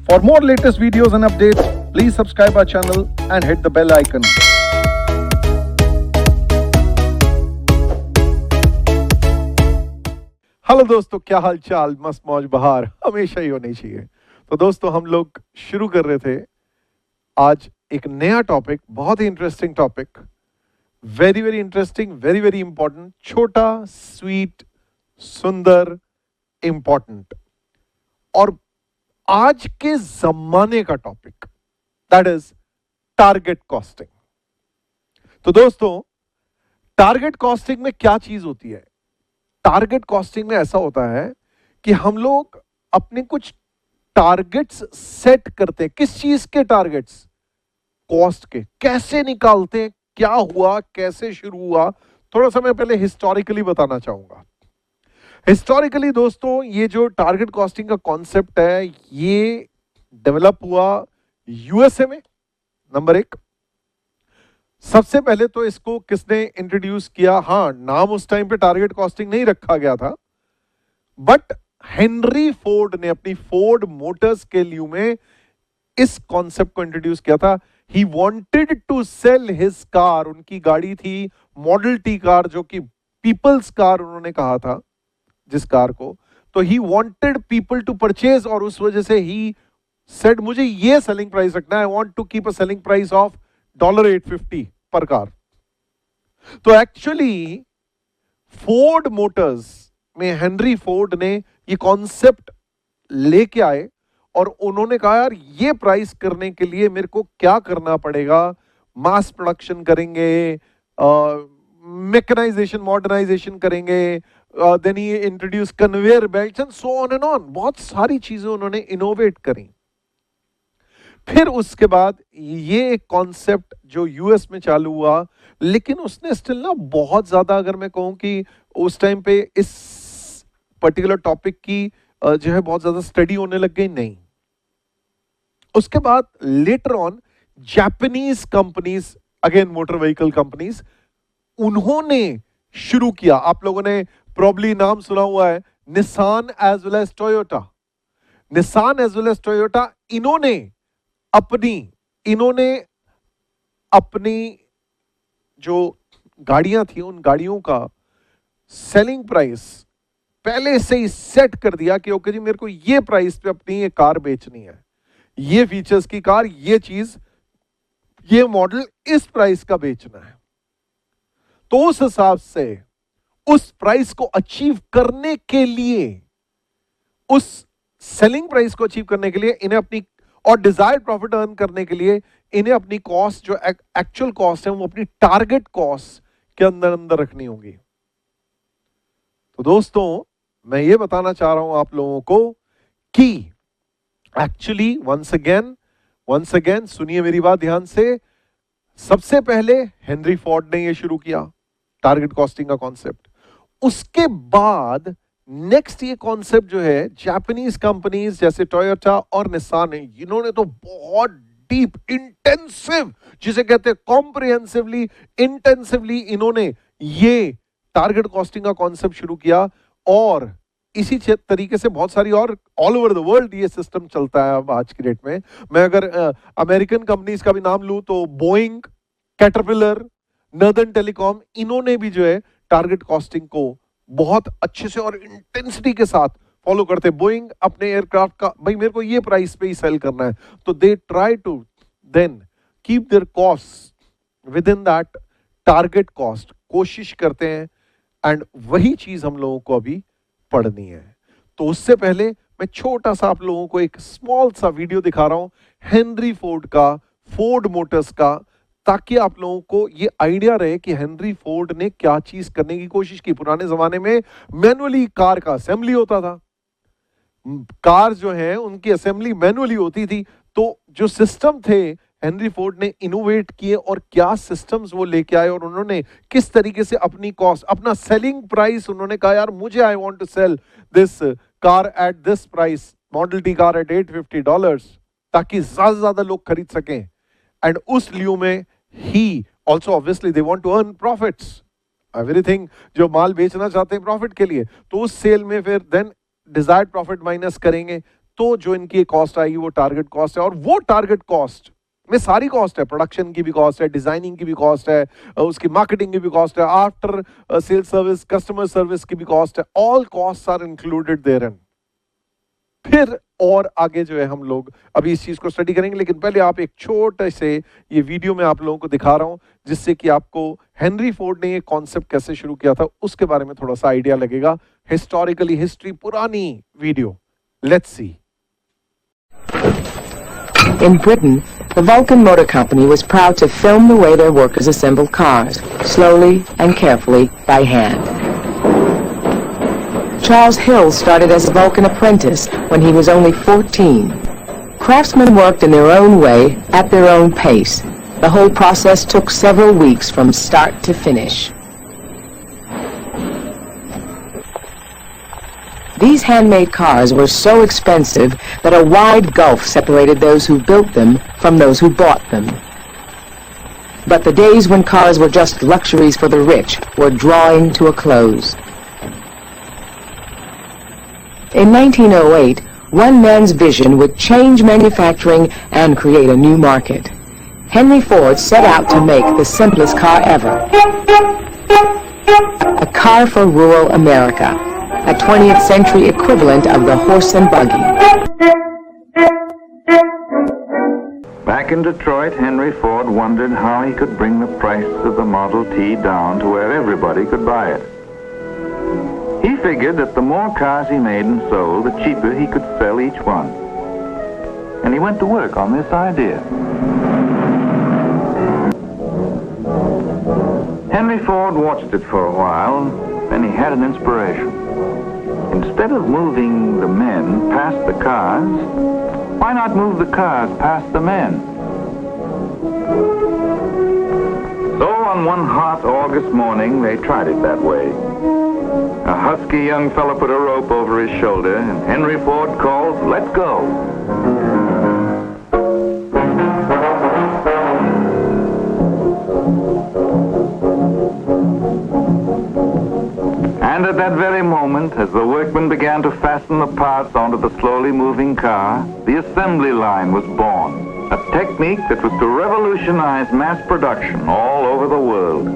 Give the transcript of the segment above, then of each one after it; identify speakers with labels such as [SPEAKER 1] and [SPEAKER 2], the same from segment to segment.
[SPEAKER 1] For more latest videos and updates, please subscribe our channel and hit the bell icon. Hello दोस्तों, क्या हाल चाल? मस्त मौज बहार हमेशा ही होनी चाहिए। तो दोस्तों, हम लोग शुरू कर रहे थे आज एक नया टॉपिक, बहुत ही interesting topic, very very interesting, very very important, छोटा, स्वीट, सुंदर, इंपॉर्टेंट और आज के जमाने का topic, that is target costing. तो दोस्तों, टारगेट कॉस्टिंग में क्या चीज होती है? टारगेट कॉस्टिंग में ऐसा होता है कि हम लोग अपने कुछ टारगेट्स सेट करते हैं। किस चीज के टारगेट्स? कॉस्ट के। कैसे निकालते हैं, क्या हुआ, कैसे शुरू हुआ, थोड़ा सा मैं पहले हिस्टोरिकली बताना चाहूंगा। हिस्टोरिकली दोस्तों, ये जो टारगेट कॉस्टिंग का कॉन्सेप्ट है, ये डेवलप हुआ यूएसए में, नंबर एक। सबसे पहले तो इसको किसने इंट्रोड्यूस किया? हाँ, नाम उस टाइम पे टारगेट कॉस्टिंग नहीं रखा गया था, बट हेनरी फोर्ड ने अपनी फोर्ड मोटर्स के लिए में इस कॉन्सेप्ट को इंट्रोड्यूस किया था। He wanted to sell his car, उनकी गाड़ी थी मॉडल टी कार, जो कि पीपल्स कार उन्होंने कहा था जिस कार को। तो he wanted people to purchase, और उस वजह से ही सेड मुझे ये सेलिंग प्राइस रखना है, I want to keep a selling price of $850 पर कार। तो एक्चुअली फोर्ड मोटर्स में हेनरी फोर्ड ने ये कॉन्सेप्ट लेके आए और उन्होंने कहा, यार ये प्राइस करने के लिए मेरे को क्या करना पड़ेगा? मास प्रोडक्शन करेंगे, मैकेनाइजेशन, मॉडर्नाइजेशन करेंगे, then he introduce conveyor belts and so on and on. बहुत सारी चीजें उन्होंने इनोवेट करी। फिर उसके बाद ये एक कॉन्सेप्ट जो यूएस में चालू हुआ, लेकिन उसने स्टिल ना बहुत ज्यादा, अगर मैं कहूं कि उस टाइम पे इस पर्टिकुलर टॉपिक की जो है बहुत ज्यादा स्टडी होने लग गई नहीं। उसके बाद later on Japanese companies, again motor vehicle companies, उन्होंने शुरू किया। आप लोगों ने प्रॉब्ली नाम सुना हुआ है, Nissan as well as Toyota. Nissan as well as Toyota, इन्होंने अपनी जो गाड़ियां थी, उन गाड़ियों का सेलिंग प्राइस पहले से ही सेट कर दिया कि ओके जी, मेरे को ये प्राइस पे अपनी ये कार बेचनी है, ये फीचर्स की कार, ये चीज, ये मॉडल इस प्राइस का बेचना है। तो उस हिसाब से उस प्राइस को अचीव करने के लिए, उस सेलिंग प्राइस को अचीव करने के लिए इन्हें अपनी, और डिजायर्ड प्रॉफिट अर्न करने के लिए इन्हें अपनी कॉस्ट, जो एक्चुअल कॉस्ट है, वो अपनी टारगेट कॉस्ट के अंदर रखनी होगी। तो दोस्तों, मैं ये बताना चाह रहा हूं आप लोगों को कि एक्चुअली वंस अगेन सुनिए मेरी बात ध्यान से। सबसे पहले हेनरी फोर्ड ने ये शुरू किया टारगेट कॉस्टिंग का कॉन्सेप्ट। उसके बाद नेक्स्ट ये कॉन्सेप्ट जो है, जापानीज कंपनीज जैसे टोयोटा और निसान है, इन्होंने तो बहुत डीप, इंटेंसिव, जिसे कहते हैं कॉम्प्रिहेंसिवली, इंटेंसिवली इन्होंने ये टारगेट कॉस्टिंग का कॉन्सेप्ट शुरू किया। और इसी तरीके से बहुत सारी और ऑल ओवर द वर्ल्ड ये सिस्टम चलता है अब आज की डेट में। मैं अगर अमेरिकन कंपनीज का भी नाम लूं तो बोइंग, कैटरपिलर, नॉर्दर्न टेलीकॉम, इन्होंने भी जो है टारगेट कॉस्टिंग को बहुत अच्छे से और इंटेंसिटी के साथ फॉलो करते। बोइंग अपने एयरक्राफ्ट का, भाई मेरे को ये प्राइस पे ही सेल करना है, तो they try to then keep their cost within that target cost, कोशिश करते हैं। एंड वही चीज हम लोगों को अभी पढ़नी है। तो उससे पहले मैं छोटा सा आप लोगों को एक स्मॉल सा वीडियो दिखा रहा हूं हेनरी फोर्ड का, फोर्ड मोटर्स का, ताकि आप लोगों को ये आइडिया रहे कि हेनरी फोर्ड ने क्या चीज करने की कोशिश की। पुराने जमाने में मैनुअली कार का असेंबली होता था, कार जो है उनकी असेंबली मैनुअली होती थी। तो जो सिस्टम थे हेनरी फोर्ड ने इनोवेट किए, और क्या सिस्टम्स वो लेके आए, और उन्होंने किस तरीके से अपनी कॉस्ट, अपना सेलिंग प्राइस, उन्होंने कहा यार मुझे, I want to sell this car at this price, model T car at $850, ताकि ज्यादा से ज्यादा लोग खरीद सकें। एंड उस लियो में ही also obviously they want to earn profits, everything जो माल बेचना चाहते हैं प्रॉफिट के लिए, तो उस सेल में फिर देन डिजायर्ड प्रॉफिट माइनस करेंगे, तो जो इनकी कॉस्ट आएगी वो टारगेट कॉस्ट है। और वो टारगेट कॉस्ट में सारी कॉस्ट है, प्रोडक्शन की भी कॉस्ट है, डिजाइनिंग की भी कॉस्ट है, उसकी मार्केटिंग की भी कॉस्ट है, after sale service, customer service की भी कॉस्ट है। All cost are included therein. फिर और आगे जो है हम लोग अभी इस चीज को स्टडी करेंगे, लेकिन पहले आप एक छोटे से ये वीडियो में आप लोगों को दिखा रहा हूं जिससे कि आपको हेनरी फोर्ड ने ये कॉन्सेप्ट कैसे शुरू किया था उसके बारे में थोड़ा सा आइडिया लगेगा। हिस्टोरिकली हिस्ट्री, पुरानी video, let's see.
[SPEAKER 2] In Britain, the Vulcan Motor Company was proud to film the way their workers assembled cars, slowly and carefully by hand. Charles Hill started as a Vulcan apprentice when he was only 14. Craftsmen worked in their own way, at their own pace. The whole process took several weeks from start to finish. These handmade cars were so expensive that a wide gulf separated those who built them from those who bought them. But the days when cars were just luxuries for the rich were drawing to a close. In 1908, one man's vision would change manufacturing and create a new market. Henry Ford set out to make the simplest car ever. A car for rural America. A 20th century equivalent of the horse and buggy.
[SPEAKER 3] Back in Detroit, Henry Ford wondered how he could bring the price of the Model T down to where everybody could buy it. He figured that the more cars he made and sold, the cheaper he could sell each one. And he went to work on this idea. Henry Ford watched it for a while, then he had an inspiration. Instead of moving the men past the cars, why not move the cars past the men? So on one hot August morning, they tried it that way. A husky young fellow put a rope over his shoulder, and Henry Ford called, "Let's go." And at that very moment, as the workmen began to fasten the parts onto the slowly moving car, the assembly line was born, a technique that was to revolutionize mass production all over the world.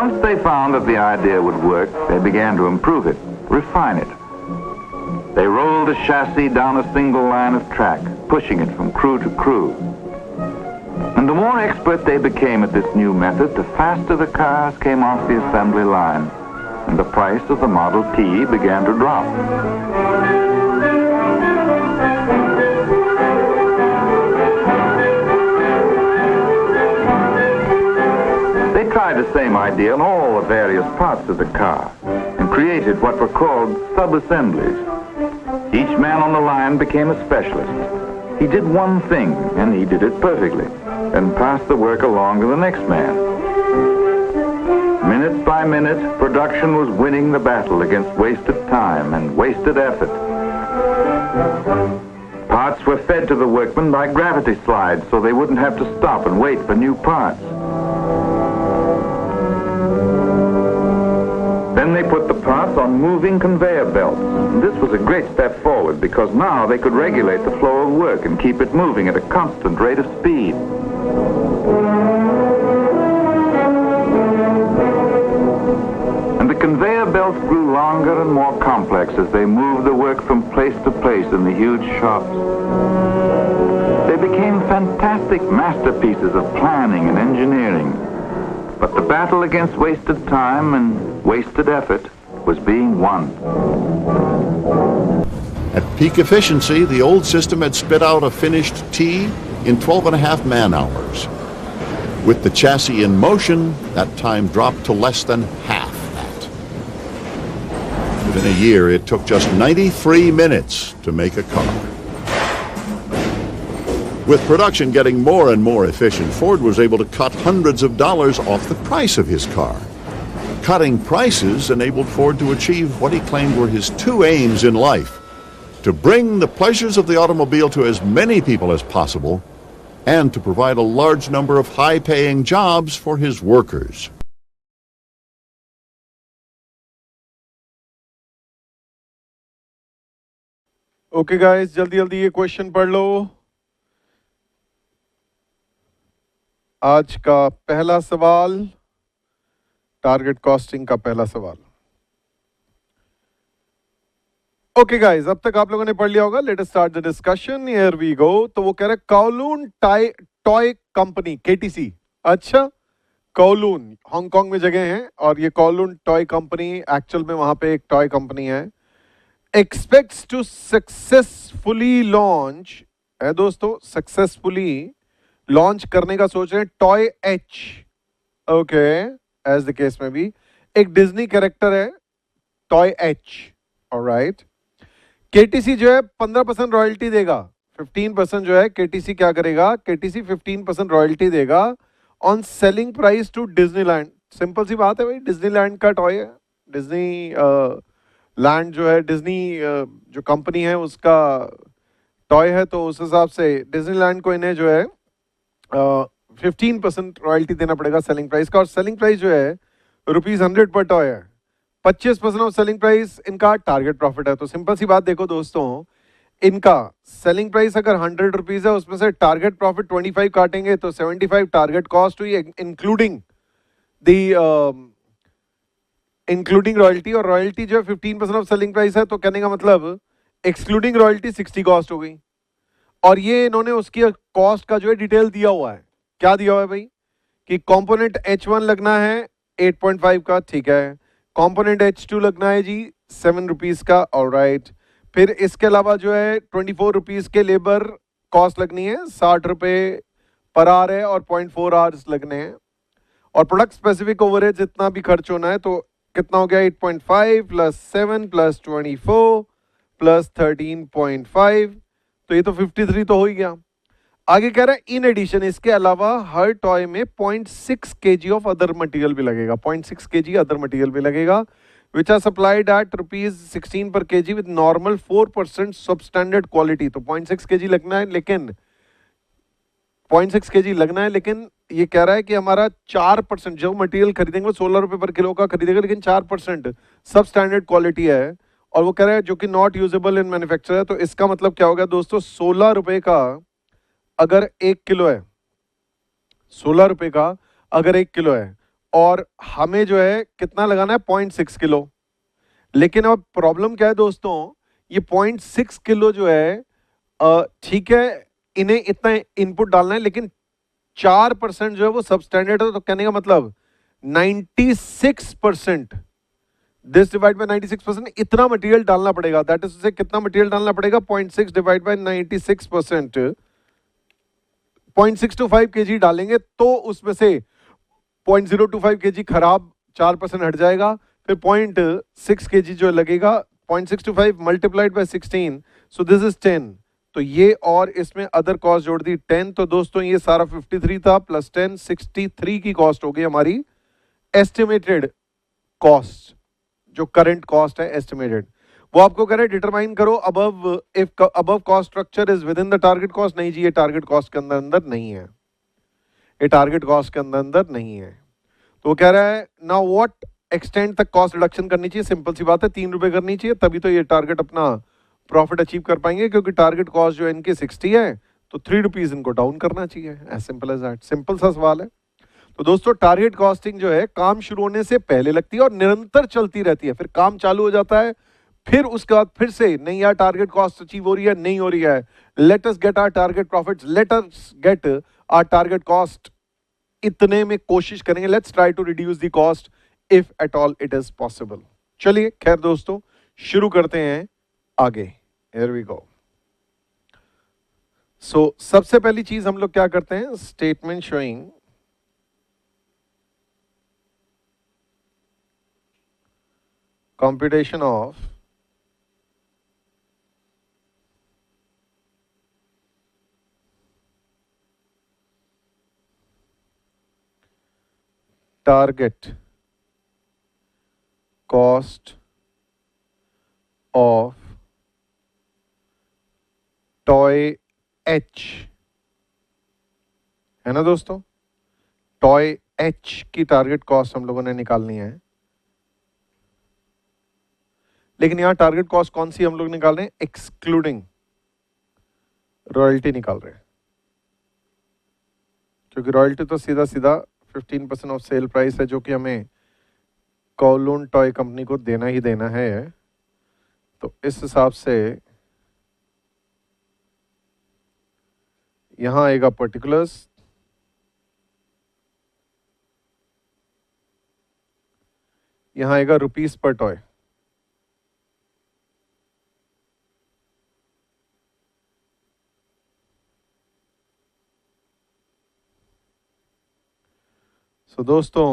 [SPEAKER 3] Once they found that the idea would work, they began to improve it, refine it. They rolled the chassis down a single line of track, pushing it from crew to crew. And the more expert they became at this new method, the faster the cars came off the assembly line, and the price of the Model T began to drop. They tried the same idea on all the various parts of the car, and created what were called sub-assemblies. Each man on the line became a specialist. He did one thing, and he did it perfectly, then passed the work along to the next man. Minute by minute, production was winning the battle against wasted time and wasted effort. Parts were fed to the workmen by gravity slides so they wouldn't have to stop and wait for new parts. Then they put the parts on moving conveyor belts. This was a great step forward because now they could regulate the flow of work and keep it moving at a constant rate of speed. And the conveyor belts grew longer and more complex as they moved the work from place to place in the huge shops. They became fantastic masterpieces of planning and engineering. But the battle against wasted time and wasted effort was being won.
[SPEAKER 4] At peak efficiency, the old system had spit out a finished T in 12.5 man-hours. With the chassis in motion, that time dropped to less than half that. Within a year, it took just 93 minutes to make a car. With production getting more and more efficient, Ford was able to cut hundreds of dollars off the price of his car. Cutting prices enabled Ford to achieve what he claimed were his two aims in life: to bring the pleasures of the automobile to as many people as possible, and to provide a large number of high-paying jobs for his workers.
[SPEAKER 1] Okay guys, जल्दी जल्दी ये question पढ़ लो। आज का पहला सवाल, target costing का पहला सवाल। ओके गाइस, अब तक आप लोगों ने पढ़ लिया होगा। Let us start the discussion, here we go. तो वो कह रहे कौलून टॉय कंपनी, केटीसी। अच्छा, कौलून हांगकांग में जगह है और ये कौलून टॉय कंपनी एक्चुअल में वहां पे एक टॉय कंपनी है। एक्सपेक्ट्स टू सक्सेसफुली लॉन्च है दोस्तों, सक्सेसफुली लॉन्च करने का सोच रहे हैं toy H. Okay, as the case में भी एक डिज्नी कैरेक्टर है टॉय एच। ऑलराइट, केटीसी जो है 15% रॉयल्टी देगा, 15% जो है केटीसी क्या करेगा, केटीसी 15% रॉयल्टी देगा on selling price to Disneyland. Simple सी बात है भाई, डिज्नीलैंड का टॉय है, डिज्नी लैंड जो है, डिज्नी जो कंपनी है उसका टॉय है, तो उस हिसाब से डिज्नीलैंड को इन्हें जो है 15% रॉयल्टी देना पड़ेगा सेलिंग प्राइस का। और सेलिंग प्राइस जो है ₹100 पर टॉय है। 25% ऑफ सेलिंग प्राइस इनका टारगेट प्रॉफिट है। तो सिंपल सी बात देखो दोस्तों, इनका सेलिंग प्राइस अगर ₹100 है, उसमें से टारगेट प्रॉफिट 25 काटेंगे तो 75 टारगेट कॉस्ट हुई, इंक्लूडिंग दी इंक्लूडिंग रॉयल्टी। और रॉयल्टी जो है 15% ऑफ सेलिंग प्राइस है, तो कहने का मतलब एक्सक्लूडिंग रॉयल्टी 60 कॉस्ट हो गई। और ये इन्होंने उसकी कॉस्ट का जो है डिटेल दिया हुआ है। क्या दिया हुआ है भाई, कि कंपोनेंट H1 लगना है 8.5 का, ठीक है। कंपोनेंट H2 लगना है जी ₹7 का, ऑलराइट। फिर इसके अलावा जो है ₹24 के लेबर कॉस्ट लगनी है, ₹60 पर आवर है, और 0.4 आवर्स लगने हैं। और प्रोडक्ट स्पेसिफिक ओवरहेड जितना भी खर्च होना है, तो कितना हो गया, 8.5 प्लस 7 प्लस 24 प्लस 13.5, तो ये तो 53 तो हो ही गया। आगे कह रहा है इन एडिशन, इसके अलावा हर टॉय में 0.6 kg ऑफ अदर मटेरियल भी लगेगा, 0.6 kg अदर मटेरियल भी लगेगा, विच आर सप्लाइड एट ₹16 पर kg with normal 4% substandard quality. तो 0.6 kg लगना है, लेकिन 0.6 kg लगना है, लेकिन ये कह रहा है कि हमारा 4% जो मटेरियल खरीदेंगे वो ₹16 पर किलो का खरीदेगा, लेकिन 4% सब स्टैंडर्ड क्वालिटी है। और वो कह रहा है जो कि नॉट यूजेबल इन मैन्युफैक्चर है। तो इसका मतलब क्या होगा दोस्तों, ₹16 का अगर 1 किलो है, ₹16 का अगर 1 किलो है, और हमें जो है कितना लगाना है, 0.6 किलो। लेकिन अब प्रॉब्लम क्या है दोस्तों, ये 0.6 किलो जो है, ठीक है, इन्हें इतना इनपुट डालना है, लेकिन 4% जो है वो सब स्टैंडर्ड है। तो कहने का मतलब 96%, दिस डिवाइड बाय 96%, इतना मटेरियल डालना पड़ेगा। दैट इज कितना मटेरियल डालना पड़ेगा, 0.6 डिवाइड बाय 96%, 0.625 kg डालेंगे, तो उसमें से 0.025 kg खराब 4% हट जाएगा, फिर 0.6 kg जो लगेगा, 0.625 multiplied by 16, so this is 10। तो ये और इसमें अदर कॉस्ट जोड़ दी 10। तो दोस्तों ये सारा 53 था प्लस 10, 63 की कॉस्ट हो गई हमारी एस्टिमेटेड कॉस्ट, जो करंट कॉस्ट है एस्टिमेटेड। वो आपको कह रहे हैं डिटरमाइन करो above, if above cost structure is within the target cost. नहीं जी, ये टारगेट कॉस्ट के अंदर नहीं है, ये टारगेट कॉस्ट के अंदर नहीं है। तो वो कह रहा है नाउ व्हाट एक्सटेंड तक कॉस्ट रिडक्शन करनी चाहिए। सिंपल सी बात है, ₹3 करनी चाहिए, तभी तो ये टारगेट अपना प्रॉफिट अचीव कर पाएंगे, क्योंकि टारगेट कॉस्ट जो है इनकी 60 है, तो ₹3 इनको डाउन करना चाहिए, as simple as that. Simple सा सवाल है। तो दोस्तों टारगेट कॉस्टिंग जो है काम शुरू होने से पहले लगती है और निरंतर चलती रहती है। फिर काम चालू हो जाता है, फिर उसके बाद फिर से नहीं यार टारगेट कॉस्ट अचीव हो रही है, नहीं हो रही है, let us get our target profits, let us get our target cost, इतने में कोशिश करेंगे, let's try to reduce the cost if at all it is possible. चलिए खैर दोस्तों शुरू करते हैं आगे, हियर वी गो। सो सबसे पहली चीज हम लोग क्या करते हैं, statement showing computation of target cost of toy H है ना दोस्तों। टॉय एच की टारगेट कॉस्ट हम लोगों ने निकालनी है, लेकिन यहां टारगेट कॉस्ट कौन सी हम लोग निकाल रहे हैं, एक्सक्लूडिंग रॉयल्टी निकाल रहे हैं, क्योंकि रॉयल्टी तो सीधा सीधा 15% ऑफ सेल प्राइस है जो कि हमें कॉलोन टॉय कंपनी को देना ही देना है। तो इस हिसाब से यहां आएगा पर्टिकुलर्स, यहां आएगा रुपीस पर टॉय। सो दोस्तों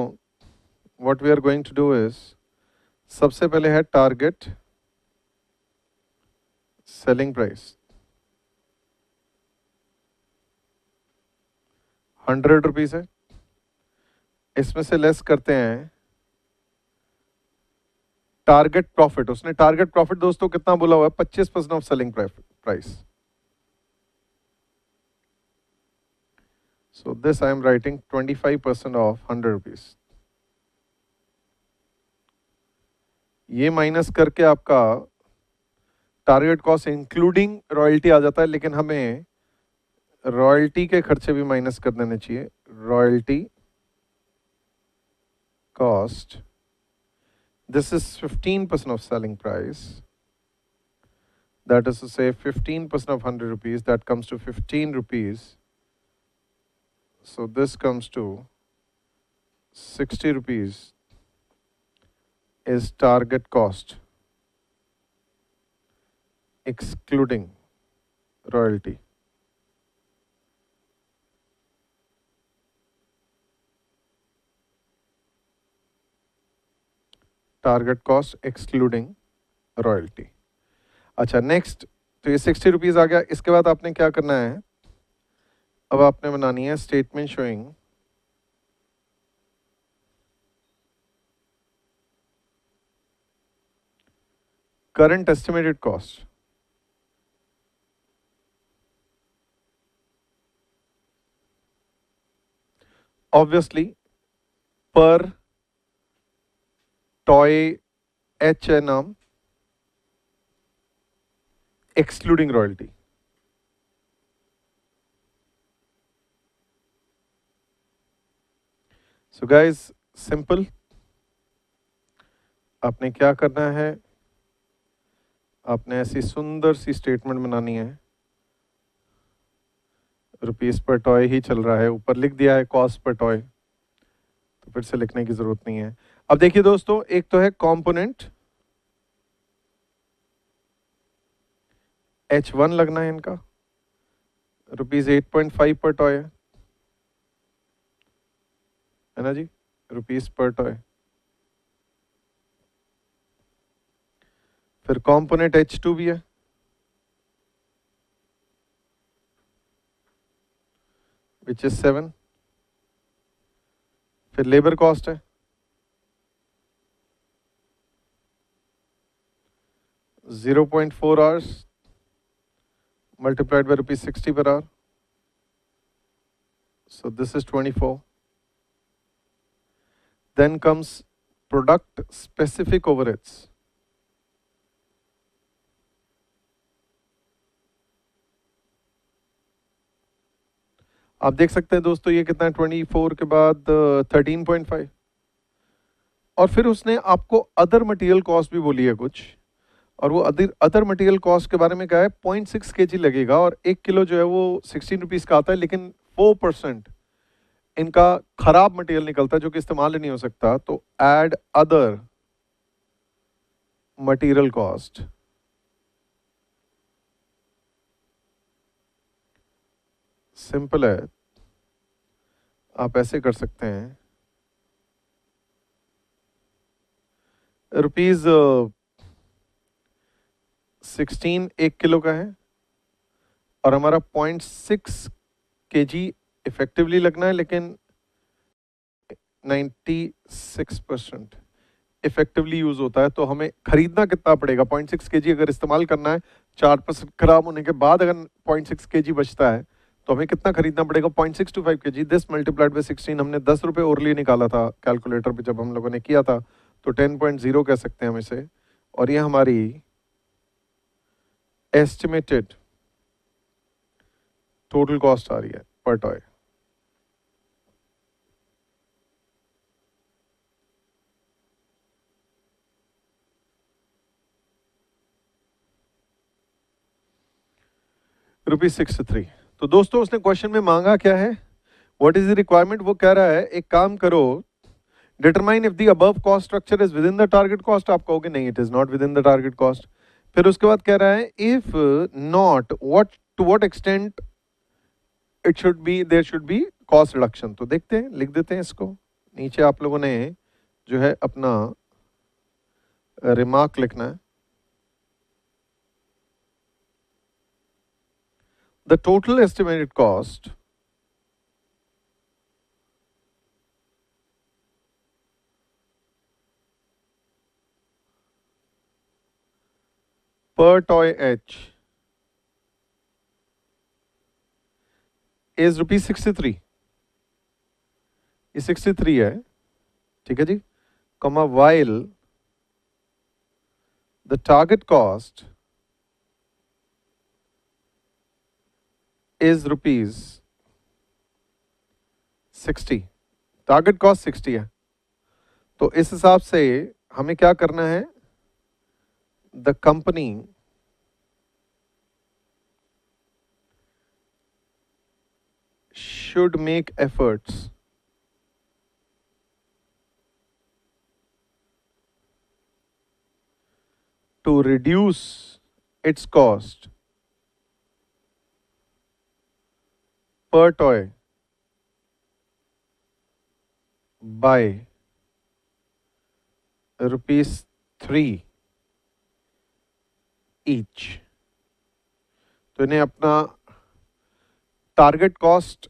[SPEAKER 1] what we are going to do is, सबसे पहले है टारगेट सेलिंग प्राइस 100 रुपीज है, इसमें से लेस करते हैं टारगेट प्रॉफिट। उसने टारगेट प्रॉफिट दोस्तों कितना बोला हुआ है, 25% of selling price. So this I am writing 25% of 100 rupees. ये माइनस करके आपका टारगेट कॉस्ट इंक्लूडिंग रॉयल्टी आ जाता है, लेकिन हमें रॉयल्टी के खर्चे भी माइनस कर देने चाहिए। Royalty cost, this is 15% of selling price. That is to say 15% of 100 rupees, that comes to 15 rupees. So this comes to 60 rupees is target cost excluding royalty. Target cost excluding royalty. अच्छा next, तो ये 60 rupees आ गया। इसके बाद आपने क्या करना है, अब आपने बनानी है statement showing current estimated cost. Obviously per toy H है नाम, excluding royalty. So guys simple, आपने क्या करना है, आपने ऐसी सुंदर सी स्टेटमेंट बनानी है। रुपीस पर टॉय ही चल रहा है, ऊपर लिख दिया है कॉस्ट पर टॉय, तो फिर से लिखने की जरूरत नहीं है। अब देखिए दोस्तों, एक तो है कंपोनेंट H1 लगना है इनका, रुपीज 8.5 पर टॉय है ना जी, रुपीस पर टॉय। फिर कंपोनेंट H2 भी है, विच इज 7। फिर लेबर कॉस्ट है 0.4 hours multiplied by rupees 60 per hour. So this is 24. Then comes product specific overheads. आप देख सकते हैं दोस्तों ये कितना है, 24 के बाद 13.5। और फिर उसने आपको अदर मटेरियल कॉस्ट भी बोली है कुछ, और वो अदर मटेरियल कॉस्ट के बारे में क्या है, 0.6 kg लगेगा, और 1 किलो जो है वो 16 रुपीज़ का आता है, लेकिन 4% इनका खराब मटेरियल निकलता है जो कि इस्तेमाल ही नहीं हो सकता। तो add other material cost, simple है, आप ऐसे कर सकते हैं, रुपीज 16 1 किलो का है, और हमारा 0.6 kg इफेक्टिवली लगना है, लेकिन 96% इफेक्टिवली यूज होता है। तो हमें खरीदना कितना पड़ेगा, 0.6 kg अगर इस्तेमाल करना है, 4% खराब होने के बाद अगर 0.6 kg बचता है तो हमें कितना खरीदना पड़ेगा 0.625 kg। दिस मल्टीप्लाइड बाय 16, हमने 10 रुपये ओरली निकाला था कैलकुलेटर पे जब हम लोगों ने किया था, तो 10.0 कह सकते हैं हम इसे। और ये हमारी एस्टिमेटेड टोटल कॉस्ट आ रही है पर टॉय। ₹63। तो दोस्तों उसने क्वेश्चन में मांगा क्या है, व्हाट इज द रिक्वायरमेंट। वो कह रहा है एक काम करो, determine if the above cost structure is within the target cost. आप कहोगे नहीं, it is not within the target cost. फिर उसके बाद कह रहा है if not what to what extent it should be, there should be cost reduction. तो देखते हैं, लिख देते हैं इसको। नीचे आप लोगों ने जो है अपना रिमार्क लिखना है। The total estimated cost per toy H is ₹63। ये 63 है, ठीक है जी, comma while the target cost is ₹60। Target cost 60 है। तो इस हिसाब से हमें क्या करना है, the company should make efforts to reduce its cost per toy by ₹3 each। तो इन्हें अपना टारगेट कॉस्ट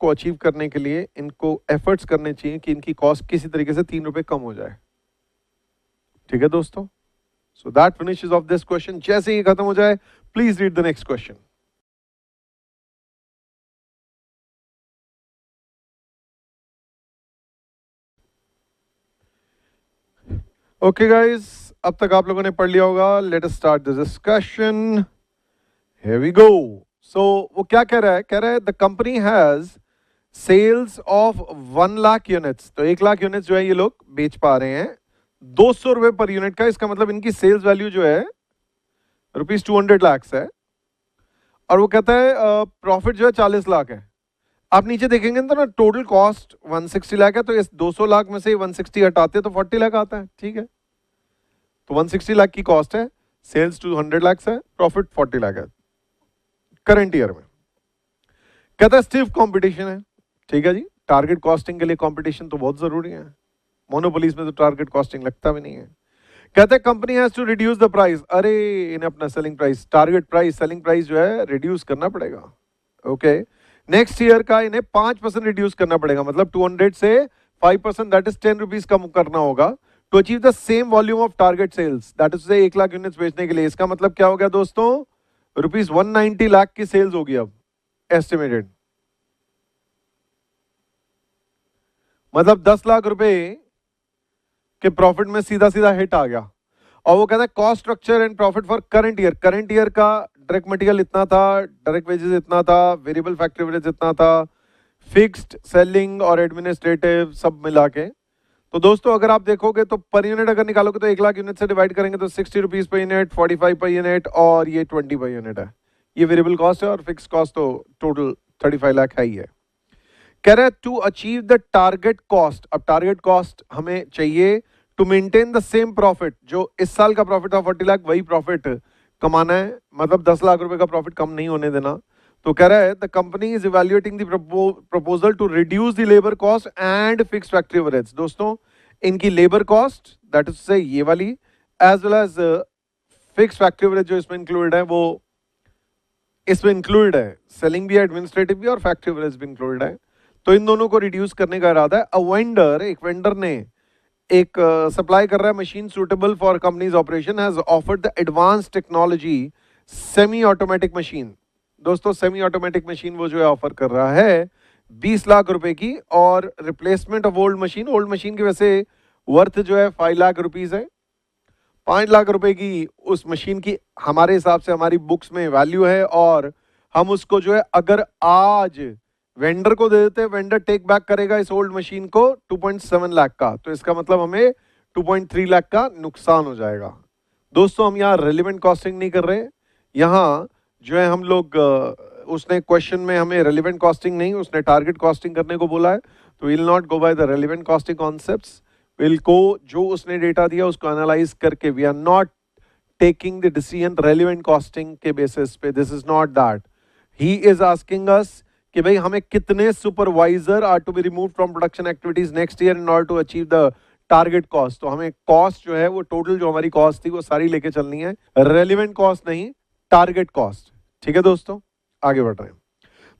[SPEAKER 1] को अचीव करने के लिए इनको एफर्ट्स करने चाहिए कि इनकी कॉस्ट किसी तरीके से ₹3 कम हो जाए। ठीक है दोस्तों, so that finishes off this question. जैसे ही खत्म हो जाए, please read the next question. Okay guys, अब तक आप लोगों ने पढ़ लिया होगा। Let us start the discussion. Here we go. So वो क्या कह रहा है, कह रहा है the company has sales of 1 lakh units. तो 1 लाख यूनिट्स जो है ये लोग बेच पा रहे हैं ₹200 पर यूनिट का। इसका मतलब इनकी सेल्स वैल्यू जो है ₹200 lakhs है। और वो कहता है प्रॉफिट जो है 40 लाख है। आप नीचे देखेंगे तो ना टोटल कॉस्ट 160 लाख है, तो इस 200 लाख में से 160 हटाते तो 40 लाख आता है। ठीक है, तो 160 लाख की कॉस्ट है, सेल्स 200 लाख है, प्रॉफिट 40 लाख है करंट ईयर में। कहता है स्टिफ कंपटीशन है। ठीक है जी, टारगेट कॉस्टिंग के लिए कंपटीशन तो बहुत जरूरी है। मोनोपोलीज में तो टारगेट कॉस्टिंग लगता भी नहीं है। कहते हैं company has to reduce the price. अरे इन्हें अपना selling price, target price, selling price जो है रिड्यूस करना पड़ेगा। ओके, नेक्स्ट ईयर का इन्हें 5% रिड्यूस करना पड़ेगा, मतलब 200 से 5%, दैट इज ₹10 कम करना होगा to achieve the same volume of target sales. That is 1 lakh units बेचने के लिए। इसका मतलब क्या हो गया दोस्तों, ₹190 लाख की सेल्स होगी अब एस्टिमेटेड। मतलब 10 लाख रुपए के प्रॉफिट में सीधा सीधा हिट आ गया। और वो कहता है cost structure and profit for current year. Current year का डायरेक्ट मटेरियल इतना था, डायरेक्ट वेजेस इतना था, वेरिएबल फैक्ट्री वेजेस इतना था, फिक्स्ड सेलिंग और एडमिनिस्ट्रेटिव सब मिला के। तो दोस्तों अगर आप देखोगे तो पर यूनिट अगर निकालोगे तो 1 लाख यूनिट से डिवाइड करेंगे तो ₹60 पर यूनिट, 45 पर यूनिट और ये 20 पर यूनिट है। ये वेरिएबल कॉस्ट है और फिक्स कॉस्ट तो टोटल 35 लाख है ही है। कह रहा है to achieve the target cost. अब टारगेट कॉस्ट हमें चाहिए to maintain the same profit. जो इस साल का प्रॉफिट था 40 लाख, वही प्रॉफिट कमाना है, मतलब 10 लाख रुपए का प्रॉफिट कम नहीं होने देना। तो कह रहा है the company is evaluating the proposal to reduce the labour cost and fix factory overheads. दोस्तों इनकी लेबर कॉस्ट, दैट इज से ये वाली, as well as fix factory overhead जो इसमें इंक्लूडेड है, वो इसमें इंक्लूडेड है। सेलिंग भी है, एडमिनिस्ट्रेटिव भी और फैक्ट्री ओवरहेड्स भी इंक्लूडेड है। तो इन दोनों को रिड्यूस करने का इरादा है। एक वेंडर ने एक सप्लाई कर रहा है machine suitable for companies operation, has offered the advance technology semi automatic machine. दोस्तों सेमी ऑटोमेटिक मशीन वो जो है ऑफर कर रहा है 20 लाख रुपए की, और रिप्लेसमेंट ऑफ ओल्ड मशीन की वैसे वर्थ जो है 5 लाख रुपीज है। 5 लाख रुपए की उस मशीन की हमारे हिसाब से हमारी बुक्स में वैल्यू है, और हम उसको जो है अगर आज वेंडर को दे देते, वेंडर टेक बैक करेगा इस ओल्ड मशीन को 2.7 लाख का, तो इसका मतलब हमें 2.3 लाख का नुकसान हो जाएगा। दोस्तों हम यहाँ रेलिवेंट कॉस्टिंग नहीं कर रहे, यहाँ जो है हम लोग उसने क्वेश्चन में हमें रेलिवेंट कॉस्टिंग नहीं, उसने टारगेट कॉस्टिंग करने को बोला है, तो will not go by the relevant costing concepts, will को जो उसने डेटा दिया उसको एनालाइज करके, we are not taking the decision relevant costing के बेसिस पे, this is not that. He is asking us कि भाई हमें कितने supervisor are to be remove from production activities next year in order to achieve the target cost. तो हमें cost जो है वो टोटल जो हमारी कॉस्ट थी वो सारी लेके चलनी है, रेलिवेंट कॉस्ट नहीं, टारगेट कॉस्ट। ठीक है दोस्तों, आगे बढ़ रहे हैं।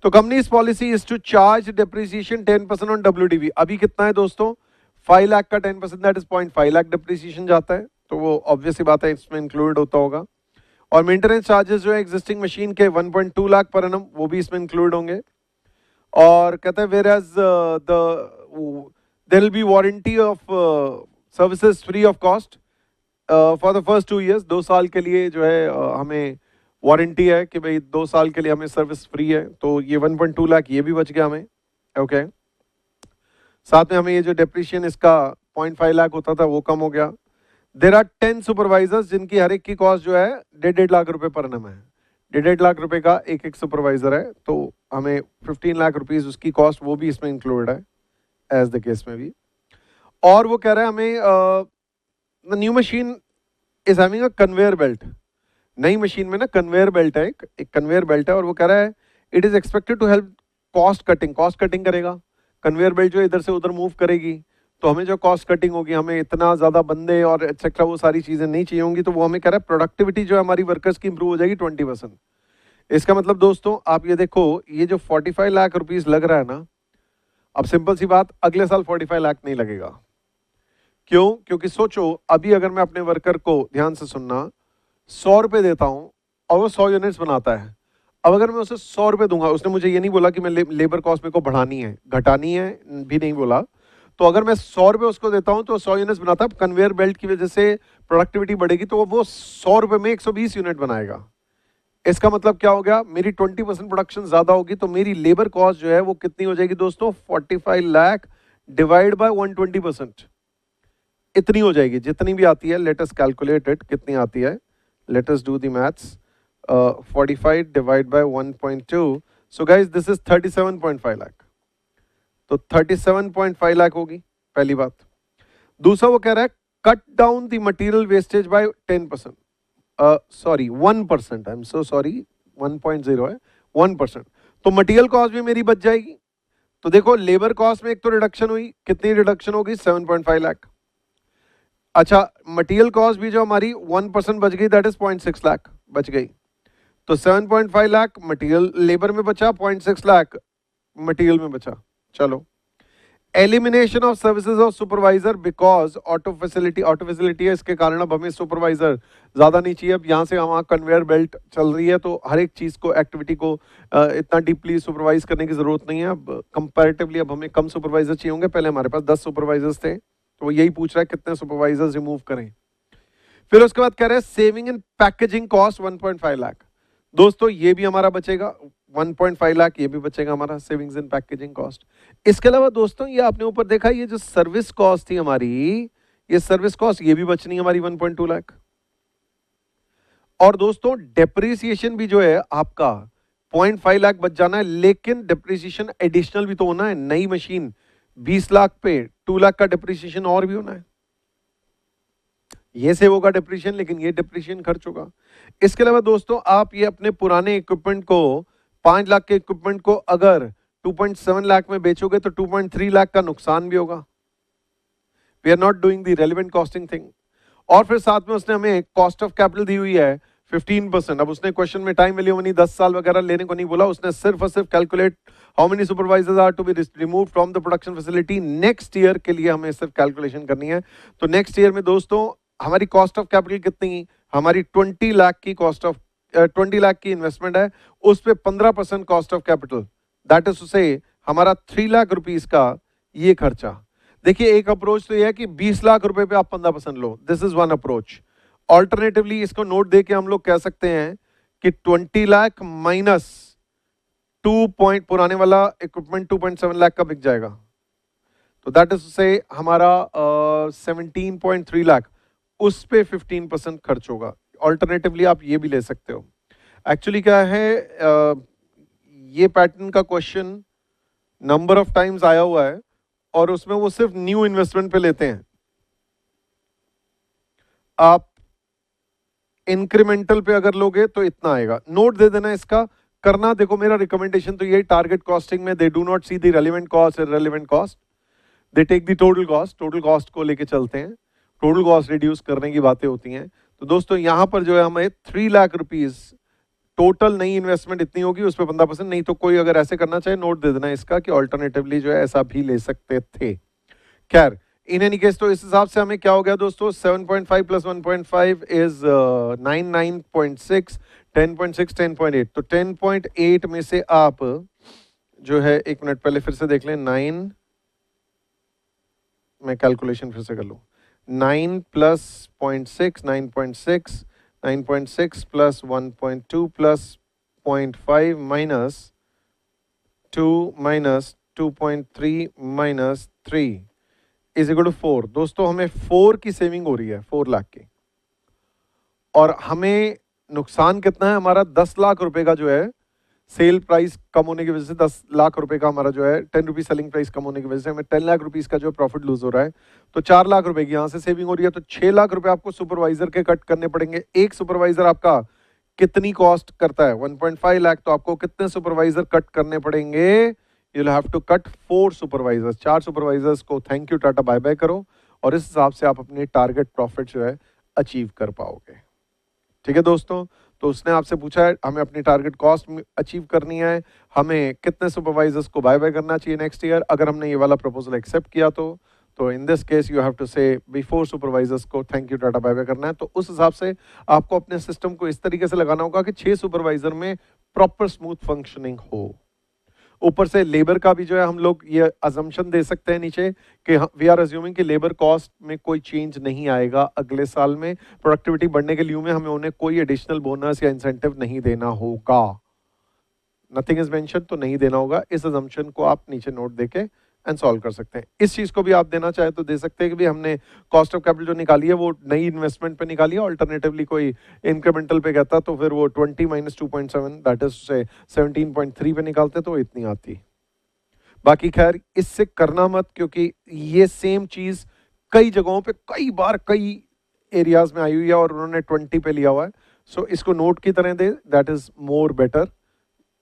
[SPEAKER 1] तो company's policy is to charge depreciation 10% on WDV। अभी कितना है दोस्तों, 5 लाख का 10% दैट इज 0.5 लाख डिप्रिसिएशन जाता है, तो वो ऑब्वियस सी बात है इसमें इंक्लूड होता होगा। और मेंटेनेंस चार्जेस जो है एग्जिस्टिंग मशीन के 1.2 लाख पर एनम वो भी इसमें इंक्लूड होंगे। और कहते हैं whereas there will be warranty of services free of cost for the first 2 years। 2 साल के लिए जो है हमें वारंटी है कि भाई 2 साल के लिए हमें सर्विस फ्री है, तो ये 1.2 लाख ये भी बच गया हमें। ओके, साथ में हमें ये जो डेप्रिशिएशन इसका 0.5 लाख होता था वो कम हो गया। देर आर 10 सुपरवाइजर्स जिनकी हर एक की कॉस्ट जो है 1.5 लाख रुपए पर एनम है। 1.5 लाख रुपए का एक सुपरवाइजर है, तो हमें 15 लाख रुपीज उसकी कॉस्ट वो भी इसमें इंक्लूड है एज द केस में भी। और वो कह रहा है हमें the new machine is having a conveyor belt. नई मशीन में ना कन्वेयर बेल्ट है, एक कन्वेयर बेल्ट है, और वो कह रहा है it is expected to help cost cutting करेगा। कन्वेयर बेल्ट जो इधर से उधर मूव करेगी तो हमें जो कॉस्ट कटिंग होगी, हमें इतना ज़्यादा बंदे और एक्सेट्रा वो सारी चीज़ें नहीं चाहिए होंगी, तो वो हमें कह रहा है प्रोडक्टिविटी जो है हमारी वर्कर्स की इंप्रूव हो जाएगी 20%। इसका मतलब दोस्तों आप ये देखो, ये जो 45 लाख रुपीज़ लग रहा है ना, अब सिंपल सी बात, अगले साल 45 लाख नहीं लगेगा। क्यों? क्योंकि सोचो अभी अगर मैं अपने वर्कर को, ध्यान से सुनना, 100 रुपये देता हूँ और वो 100 यूनिट्स बनाता है। अब अगर मैं उसे 100 रुपये दूंगा, उसने मुझे ये नहीं बोला कि मैं लेबर कॉस्ट मेरे को बढ़ानी है घटानी है भी नहीं बोला, तो अगर मैं 100 रुपये उसको देता हूं तो 100 यूनिट्स बनाता है। कन्वेयर बेल्ट की वजह से प्रोडक्टिविटी बढ़ेगी तो वो 100 रुपये में 120 यूनिट बनाएगा। इसका मतलब क्या हो गया, मेरी 20% प्रोडक्शन ज्यादा होगी, तो मेरी लेबर कॉस्ट जो है वो कितनी हो जाएगी दोस्तों, 45 लाख डिवाइड बाय 120%, इतनी हो जाएगी जितनी भी आती है। लेट अस कैलकुलेट इट, कितनी आती है, let us do the maths. 45 divide bye 1.2, so guys this is 37.5 lakh, तो 37.5 लाख होगी पहली बात। दूसरा वो कह रहा है cut down the material wastage by 10%, sorry 1%, I am so sorry, 1.0 है, 1%, तो मटेरियल कॉस्ट भी मेरी बच जाएगी। तो देखो लेबर कॉस्ट में एक तो रिडक्शन हुई, कितनी रिडक्शन होगी, 7.5 लाख। अच्छा, मटेरियल कॉस्ट भी जो हमारी 1% बच गई, दैट इज 0.6 लाख बच गई, तो 7.5 लाख मटेरियल लेबर में बचा, 0.6 लाख मटेरियल में बचा। चलो, elimination of services of supervisor because auto facility है, इसके कारण अब हमें सुपरवाइजर ज्यादा नहीं चाहिए। अब यहाँ से वहाँ कन्वेयर बेल्ट चल रही है, तो हर एक चीज को, एक्टिविटी को इतना डीपली सुपरवाइज करने की जरूरत नहीं है। अब कंपैरेटिवली अब हमें कम सुपरवाइजर चाहिए होंगे। पहले हमारे पास 10 सुपरवाइजर्स थे, तो वो यही पूछ रहा है कितने सुपरवाइजर्स रिमूव करें। फिर उसके बाद कह रहे हैं saving in packaging cost 1.5 lakh. दोस्तों ये भी हमारा बचेगा, 1.5 लाख ये भी बचेगा हमारा सेविंग्स इन पैकेजिंग कॉस्ट। इसके अलावा दोस्तों ये आपने ऊपर देखा, ये जो सर्विस कॉस्ट थी हमारी, ये सर्विस कॉस्ट ये भी बचनी है हमारी 1.2 लाख। और दोस्तों डेप्रिसिएशन भी जो है आपका 0.5 लाख बच जाना है, लेकिन डेप्रिसिएशन एडिशनल भी तो होना है। नई मशीन 20 लाख पे 2 लाख का डेप्रिसिएशन और भी होना है। ये सेव होगा डेप्रिसिएशन, लेकिन ये डेप्रिसिएशन खर्च होगा। इसके अलावा दोस्तों आप ये अपने पुराने इक्विपमेंट को, 5 लाख के इक्विपमेंट को अगर 2.7 लाख में बेचोगे तो 2.3 लाख का नुकसान भी होगा। We are not doing the relevant costing thing. और फिर साथ में उसने हमें कॉस्ट ऑफ कैपिटल दी हुई है 15%। अब उसने क्वेश्चन में टाइम वैल्यू मनी 10 साल वगैरह लेने को नहीं बोला, उसने सिर्फ और सिर्फ calculate how many supervisors are to be remove from the production facility next year के लिए हमें सिर्फ कैलकुलेशन करनी है। तो नेक्स्ट ईयर में दोस्तों हमारी कॉस्ट ऑफ कैपिटल कितनी, हमारी 20 लाख की कॉस्ट ऑफ 20 लाख की इन्वेस्टमेंट है, उस पे 15% cost of capital, that is to say हमारा 3 लाख रुपीस का ये खर्चा। देखिए एक अप्रोच तो ये है कि 20 लाख रुपए पे आप 15% लो, this is one approach. Alternatively इसको नोट दे के हम लोग कह सकते हैं कि 20 लाख माइनस 2 पॉइंट, पुराने वाला इक्विपमेंट 2.7 लाख का बिक जाएगा, तो दैट इज से हमारा 17.3 लाख, उस पे 15% खर्च होगा। ऑल्टरनेटिवली आप ये भी ले सकते हो। एक्चुअली क्या है, ये पैटर्न का क्वेश्चन नंबर ऑफ टाइम्स आया हुआ है और उसमें वो सिर्फ न्यू इन्वेस्टमेंट पे लेते हैं। आप इंक्रीमेंटल पे अगर लोगे तो इतना आएगा, नोट दे देना इसका। करना देखो, मेरा रिकमेंडेशन तो यही, टारगेट कॉस्टिंग में they do not see the relevant cost, irrelevant cost, they take the total cost, total cost को लेके चलते हैं, टोटल कॉस्ट रिड्यूस करने की बातें होती हैं। तो दोस्तों यहां पर जो है हमें 3 लाख रुपीज टोटल नई इन्वेस्टमेंट इतनी होगी, उस पर 15%, नहीं तो कोई अगर ऐसे करना चाहे नोट दे देना इसका कि ऑल्टरनेटिवली जो है ऐसा भी ले सकते थे। खैर इन एनी केस, तो इस हिसाब से हमें क्या हो गया दोस्तों, 7.5 प्लस 1.5 इज 9, 9.6, 10.6, 10.8। तो 10.8 में से आप जो है, एक मिनट पहले फिर से देख लें, 9, मैं कैलकुलेशन फिर से कर लूँ, 9 plus 0.6, 9.6, 9.6 plus 1.2 plus 0.5 minus 2 minus 2.3 minus 3 is equal to 4। दोस्तों हमें 4 की सेविंग हो रही है, 4 लाख की, और हमें नुकसान कितना है, हमारा 10 लाख रुपए का जो है सेल प्राइस कम होने की वजह से, 10 लाख रुपए का हमारा जो है 10 रुपीज सेलिंग प्राइस कम होने की वजह से हमें 10 लाख रुपीस का जो प्रॉफिट लूज हो रहा है। तो 4 लाख रुपए की यहाँ से सेविंग हो रही है, तो 6 लाख रुपए आपको सुपरवाइजर के कट करने पड़ेंगे। एक सुपरवाइजर आपका कितनी कॉस्ट करता है, 1.5 लाख, तो आपको कितने सुपरवाइजर कट करने पड़ेंगे, you will have to cut 4 supervisors, 4 supervisors को thank you tata bye bye करो, और इस हिसाब से आप अपनी टारगेट प्रॉफिट जो है अचीव कर पाओगे। ठीक है दोस्तों, तो उसने आपसे पूछा है हमें अपनी टारगेट कॉस्ट अचीव करनी है, हमें कितने सुपरवाइजर्स को बाय बाय करना चाहिए नेक्स्ट ईयर। अगर हमने ये वाला प्रपोजल एक्सेप्ट किया तो in this case you have to say before supervisors को thank you tata bye bye करना है। तो उस हिसाब से आपको अपने सिस्टम को इस तरीके से लगाना होगा कि 6 सुपरवाइजर में प्रॉपर स्मूथ फंक्शनिंग हो। ऊपर से लेबर का भी जो है हम लोग ये अजम्पशन दे सकते हैं नीचे कि वी आर अज्यूमिंग कि लेबर कॉस्ट में कोई चेंज नहीं आएगा अगले साल में, प्रोडक्टिविटी बढ़ने के लिए में हमें उन्हें कोई एडिशनल बोनस या इंसेंटिव नहीं देना होगा, नथिंग इज मेंशन, तो नहीं देना होगा। इस अजम्पशन को आप नीचे नोट देके एंड सॉल्व कर सकते हैं। इस चीज को भी आप देना चाहे तो दे सकते हैं कि भी हमने कॉस्ट ऑफ कैपिटल जो निकाली है वो नई इन्वेस्टमेंट पे निकाली है, ऑल्टरनेटिवली कोई इंक्रीमेंटल पे कहता तो फिर वो 20 माइनस 2.7 दैट इज से 17.3 पे निकालते तो इतनी आती। बाकी खैर इससे करना मत, क्योंकि ये सेम चीज कई जगहों पे कई बार कई एरियाज में आई हुई है और उन्होंने 20 पे लिया हुआ है। सो इसको नोट की तरह दे, दैट इज मोर बेटर।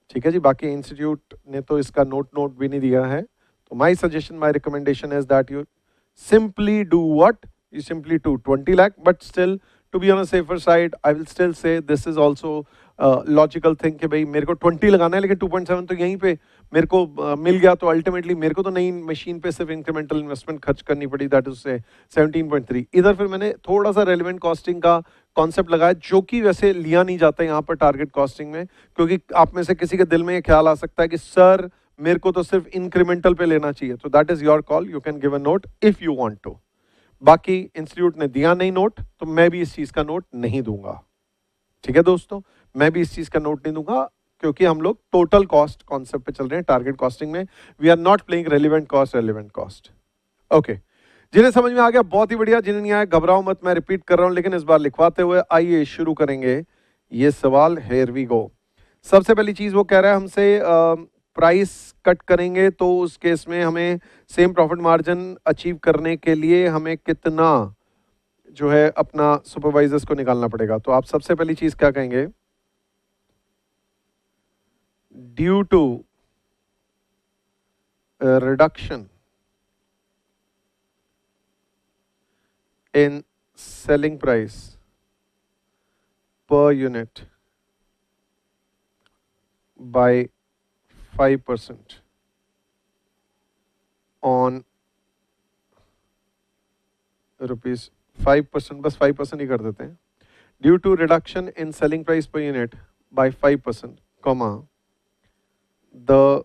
[SPEAKER 1] ठीक है जी, बाकी इंस्टीट्यूट ने तो इसका नोट भी नहीं दिया है। So my suggestion, my recommendation is that you simply do what? You simply do 20 lakh, but still to be on a safer side, I will still say this is also logical thing कि भाई मेरे को 20 लगाना है लेकिन 2.7 तो यहीं पे मेरे को मिल गया, तो अल्टीमेटली मेरे को तो नई मशीन पे सिर्फ इंक्रीमेंटल इन्वेस्टमेंट खर्च करनी पड़ी, दैट इज से 17.3। इधर फिर मैंने थोड़ा सा रेलिवेंट कॉस्टिंग का कॉन्सेप्ट लगाया, जो कि वैसे लिया नहीं जाता यहाँ पर टारगेट कॉस्टिंग में, क्योंकि आप में से किसी के दिल में ये ख्याल आ सकता है कि सर मेरे को तो सिर्फ इंक्रीमेंटल पे लेना चाहिए। तो that is your call, you can give a note if you want to. बाकी इंस्टीट्यूट ने दिया नहीं नोट, तो मैं भी इस चीज का नोट नहीं दूंगा। ठीक है दोस्तों, मैं भी इस चीज का नोट नहीं दूंगा, क्योंकि हम लोग टोटल कॉस्ट कॉन्सेप्ट पे चल रहे हैं टारगेट कॉस्टिंग में। We are not playing relevant cost. Okay, जिन्हें समझ में आ गया बहुत ही बढ़िया, जिन्हें नहीं आया घबराओ मत, मैं रिपीट कर रहा हूं लेकिन इस बार लिखवाते हुए। आइए शुरू करेंगे ये सवाल। Here we go. सबसे पहली चीज वो कह रहा है हमसे प्राइस कट करेंगे तो उस केस में हमें सेम प्रॉफिट मार्जिन अचीव करने के लिए हमें कितना जो है अपना सुपरवाइजर्स को निकालना पड़ेगा। तो आप सबसे पहली चीज क्या कहेंगे, due to reduction in selling price per unit by 5% on rupees 5%, बस 5% ही कर देते हैं, due to reduction in selling price per unit by 5%, comma, the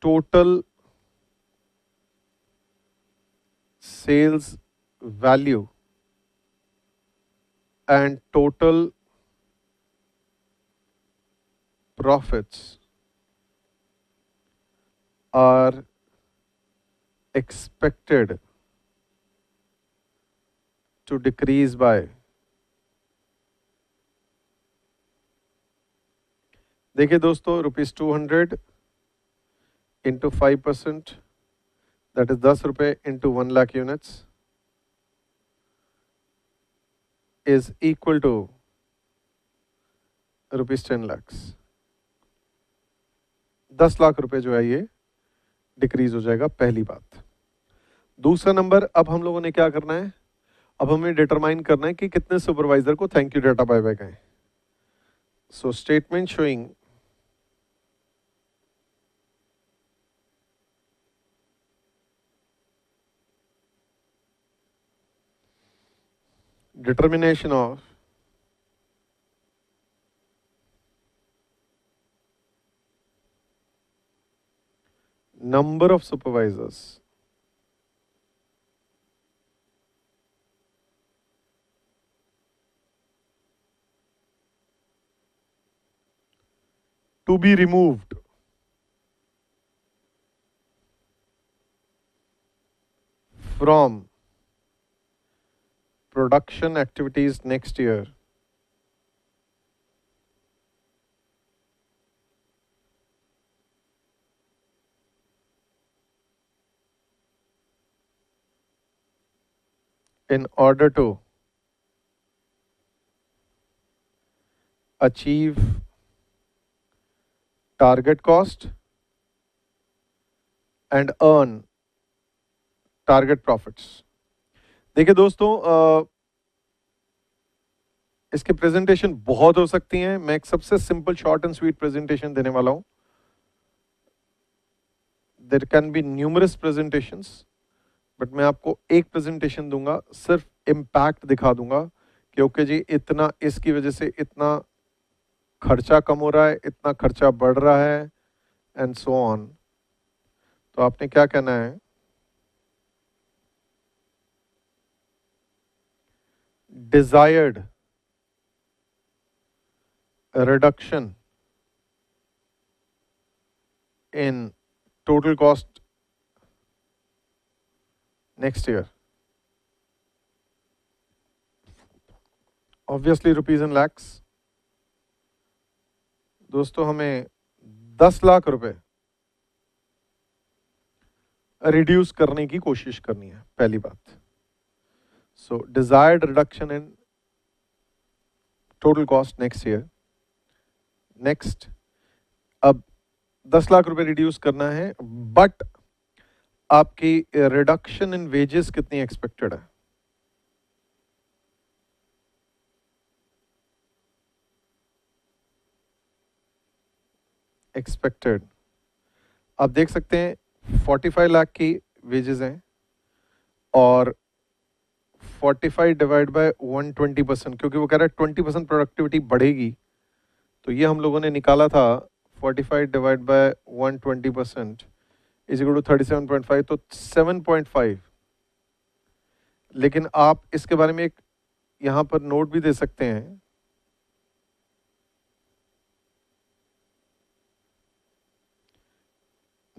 [SPEAKER 1] total sales value and total profits are expected to decrease by, देखिए दोस्तों, ₹200 into 5%, that is 10 रुपए into 1 lakh units is equal to ₹10 lakhs. 10 lakh रुपए जो है ये decrease हो जाएगा, पहली बात. दूसरा नंबर, अब हम लोगों ने क्या करना है, अब हमें डिटरमाइन करना है कि कितने सुपरवाइजर को thank you tata bye bye कहें. So statement showing determination of number of supervisors to be removed from production activities next year in order to achieve target cost and earn target profits. देखिए दोस्तों, इसके presentation बहुत हो सकती हैं. मैं एक सबसे simple short and sweet presentation देने वाला हूं. There can be numerous presentations, but मैं आपको एक प्रेजेंटेशन दूंगा, सिर्फ इम्पैक्ट दिखा दूंगा कि ओके जी, इतना इसकी वजह से इतना खर्चा कम हो रहा है, इतना खर्चा बढ़ रहा है, एंड सो ऑन. तो आपने क्या कहना है, desired reduction in total cost next year. Obviously rupees in lakhs. दोस्तों, हमें 10 लाख रुपए रिड्यूस करने की कोशिश करनी है, पहली बात. So desired reduction in total cost next year. Next, अब 10 लाख रुपए रिड्यूस करना है, बट आपकी रिडक्शन इन वेजेस कितनी एक्सपेक्टेड है? एक्सपेक्टेड आप देख सकते हैं 45 लाख की वेजेस हैं और 45 डिवाइड बाय 120%, क्योंकि वो कह रहा है 20% प्रोडक्टिविटी बढ़ेगी, तो ये हम लोगों ने निकाला था 45 divide by 120% is equal to 37.5, तो 7.5. लेकिन आप इसके बारे में एक यहाँ पर नोट भी दे सकते हैं,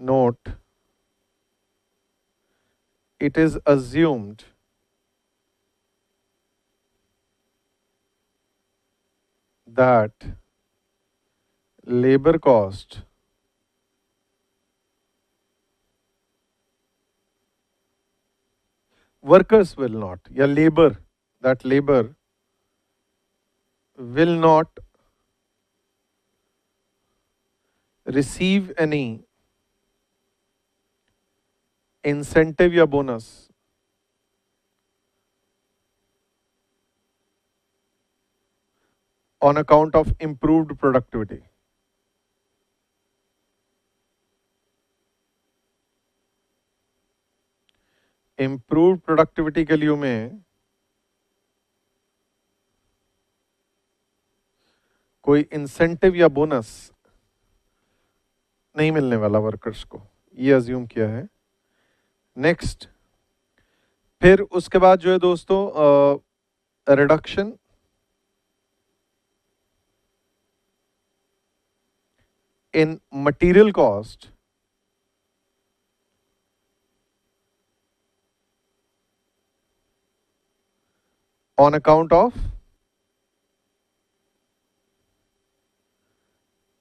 [SPEAKER 1] note, it is assumed that labor cost workers will not, या labor, that labor will not receive any incentive या bonus on account of improved productivity. Improve productivity के लिए में कोई इंसेंटिव या बोनस नहीं मिलने वाला वर्कर्स को, ये अज्यूम किया है। नेक्स्ट, फिर उसके बाद जो है दोस्तों reduction in material cost on account of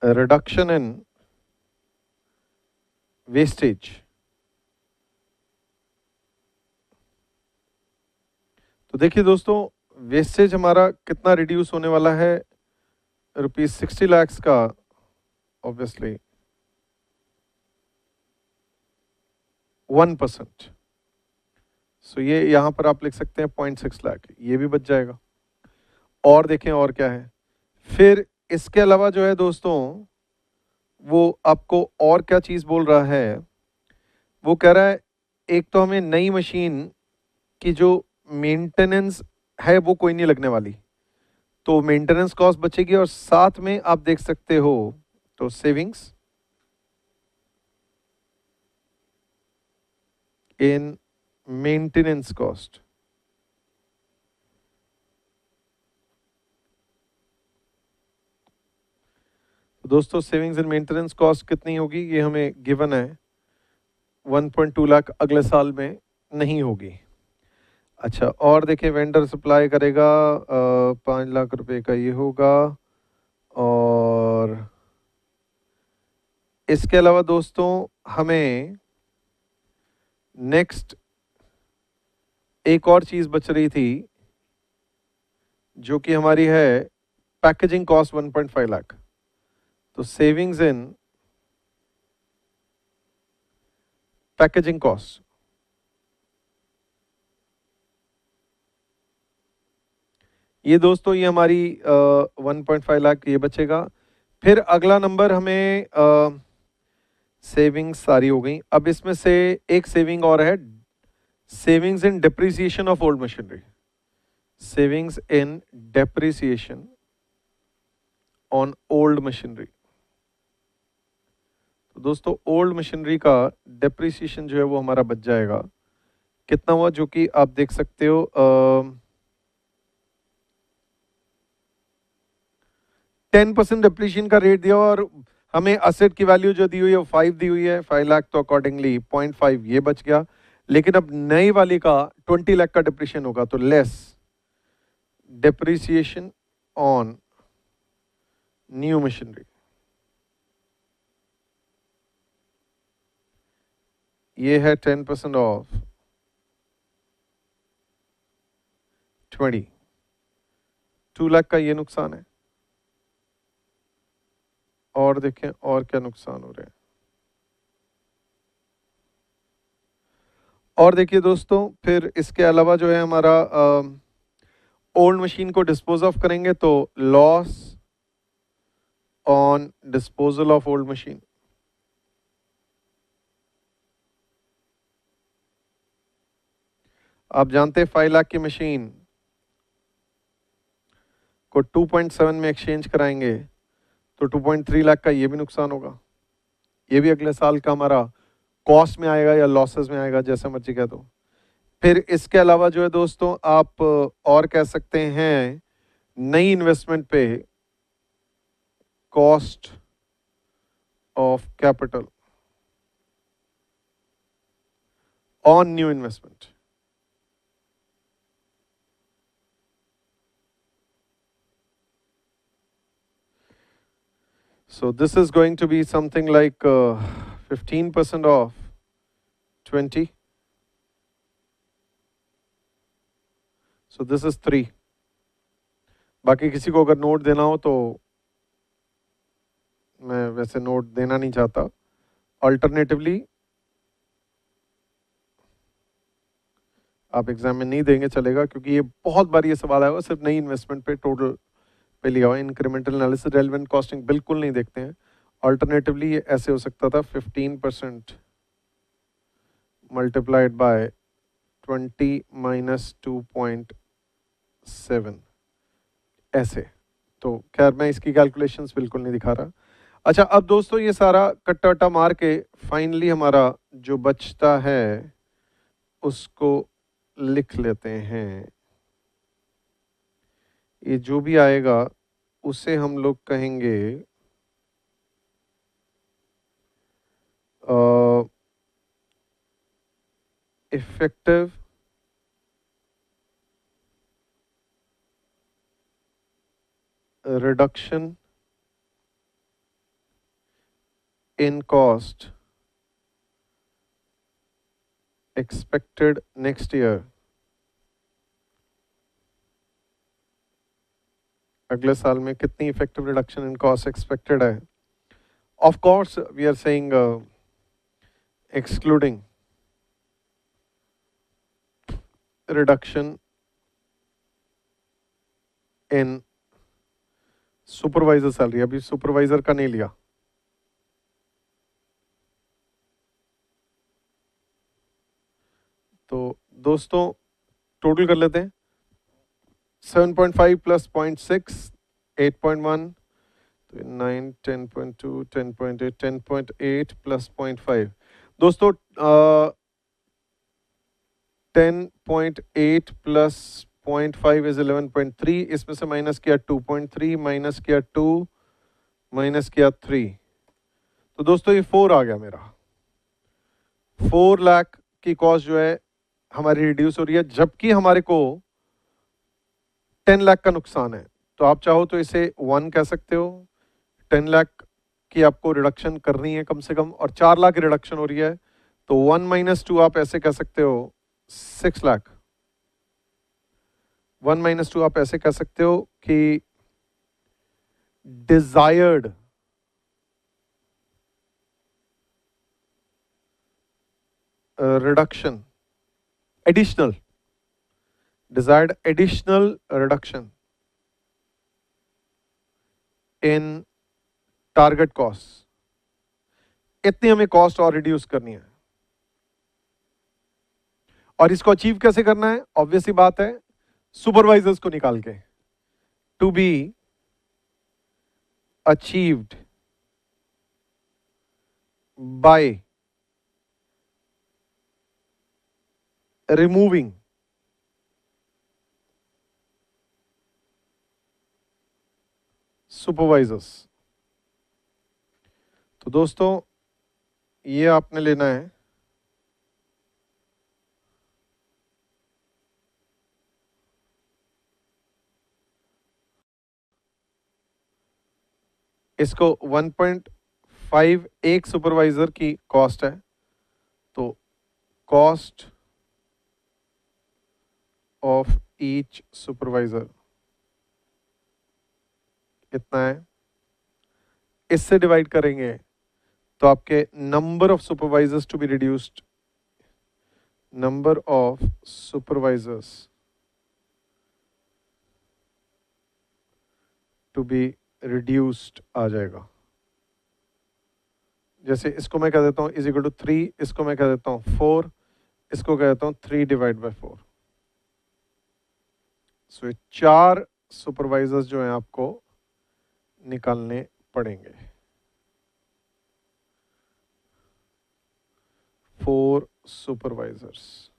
[SPEAKER 1] a reduction in wastage। तो देखिए दोस्तों, वेस्टेज हमारा कितना रिड्यूस होने वाला है, ₹60 lakhs का, ऑब्वियसली 1%। सो ये यहाँ पर आप लिख सकते हैं 0.6 लाख, ये भी बच जाएगा। और देखें और क्या है, फिर इसके अलावा जो है दोस्तों, वो आपको और क्या चीज़ बोल रहा है, वो कह रहा है एक तो हमें नई मशीन की जो मेंटेनेंस है वो कोई नहीं लगने वाली, तो मेंटेनेंस कॉस्ट बचेगी, और साथ में आप देख सकते हो तो सेविंग्स इन मेंटेनेंस कॉस्ट। दोस्तों सेविंग्स इन मेंटेनेंस कॉस्ट कितनी होगी, ये हमें गिवन है 1.2 लाख अगले साल में नहीं होगी। अच्छा, और देखिए वेंडर सप्लाई करेगा 5 लाख रुपए का ये होगा। और इसके अलावा दोस्तों हमें नेक्स्ट एक और चीज़ बच रही थी जो कि हमारी है पैकेजिंग कॉस्ट 1.5 लाख। तो सेविंग्स इन पैकेजिंग कॉस्ट, ये दोस्तों ये हमारी 1.5 लाख ये बचेगा। फिर अगला नंबर हमें सेविंग्स सारी हो गई। अब इसमें से एक सेविंग और है, savings in depreciation of old machinery. Savings in depreciation on old machinery. तो दोस्तों ओल्ड मशीनरी का डेप्रिसिएशन जो है वो हमारा बच जाएगा, कितना हुआ, जो कि आप देख सकते हो 10% डेप्रिसिएशन का रेट दिया, और हमें असेट की वैल्यू जो दी हुई है 5 दी हुई है, 5 लाख, तो अकॉर्डिंगली 0.5 ये बच गया। लेकिन अब नई वाली का 20 लाख का डिप्रिसिएशन होगा, तो less depreciation on new machinery, ये है 10% ऑफ 20, 2 लाख का ये नुकसान है। और देखें और क्या नुकसान हो रहे हैं। और देखिए दोस्तों, फिर इसके अलावा जो है हमारा ओल्ड मशीन को डिस्पोज ऑफ करेंगे तो loss on disposal of old machine. आप जानते हैं 5 लाख की मशीन को 2.7 में एक्सचेंज कराएंगे तो 2.3 लाख का ये भी नुकसान होगा। ये भी अगले साल का हमारा कॉस्ट में आएगा या लॉसेस में आएगा, जैसे मर्जी कह दो। फिर इसके अलावा जो है दोस्तों आप और कह सकते हैं नई इन्वेस्टमेंट पे cost of capital on new investment. So this is going to be something like 15% off 20. So this is 3. बाकी किसी को अगर नोट देना हो तो मैं वैसे नोट देना नहीं चाहता। अल्टरनेटिवली आप एग्जाम में नहीं देंगे चलेगा, क्योंकि ये बहुत बार ये सवाल आएगा सिर्फ नई इन्वेस्टमेंट पे टोटल पे लिया हुआ। इंक्रीमेंटल एनालिसिस रेलेवेंट कॉस्टिंग बिल्कुल नहीं देखते हैं। अल्टरनेटिवली ये ऐसे हो सकता था 15% मल्टीप्लाइड बाय 20 माइनस 2.7 ऐसे। तो खैर मैं इसकी कैलकुलेशंस बिल्कुल नहीं दिखा रहा। अच्छा, अब दोस्तों ये सारा कट्टा वट्टा मार के फाइनली हमारा जो बचता है उसको लिख लेते हैं। ये जो भी आएगा उसे हम लोग कहेंगे effective reduction in cost expected next year. अगले साल में कितनी effective reduction in cost expected है। Of course we are saying excluding reduction in supervisor salary। अभी सुपरवाइजर का नहीं लिया। तो दोस्तों टोटल कर लेते हैं। 7.5 प्लस 0.6 8.1 तो 9 10.2 10.8 10.8 प्लस 0.5 दोस्तों 10.8 प्लस 0.5 इज 11.3। इसमें से माइनस किया 2.3 माइनस किया 2 माइनस किया 3 तो दोस्तों ये 4 आ गया मेरा। 4 लाख की कॉस्ट जो है हमारी रिड्यूस हो रही है, जबकि हमारे को 10 लाख का नुकसान है। तो आप चाहो तो इसे 1 कह सकते हो। 10 लाख की आपको रिडक्शन करनी है कम से कम, और 4 लाख की रिडक्शन हो रही है, तो 1 माइनस 2 आप ऐसे कह सकते हो 6 लाख। 1 माइनस 2 आप ऐसे कह सकते हो कि desired reduction additional desired additional reduction in target cost, इतनी हमें कॉस्ट और रिड्यूस करनी है। और इसको अचीव कैसे करना है? ऑब्वियस ही बात है, सुपरवाइजर्स को निकाल के। To be achieved by removing supervisors. तो दोस्तों ये आपने लेना है इसको 1.5 एक सुपरवाइजर की कॉस्ट है, तो कॉस्ट ऑफ ईच सुपरवाइजर कितना है, इससे डिवाइड करेंगे तो आपके number of supervisors to be reduced, number of supervisors to be reduced आ जाएगा। जैसे इसको मैं कह देता हूं इज इक्वल टू 3, इसको मैं कह देता हूं 4, इसको कह देता हूं 3 डिवाइड बाय 4। सो 4 सुपरवाइजर्स जो हैं आपको निकालने पड़ेंगे। 4 सुपरवाइजर्स।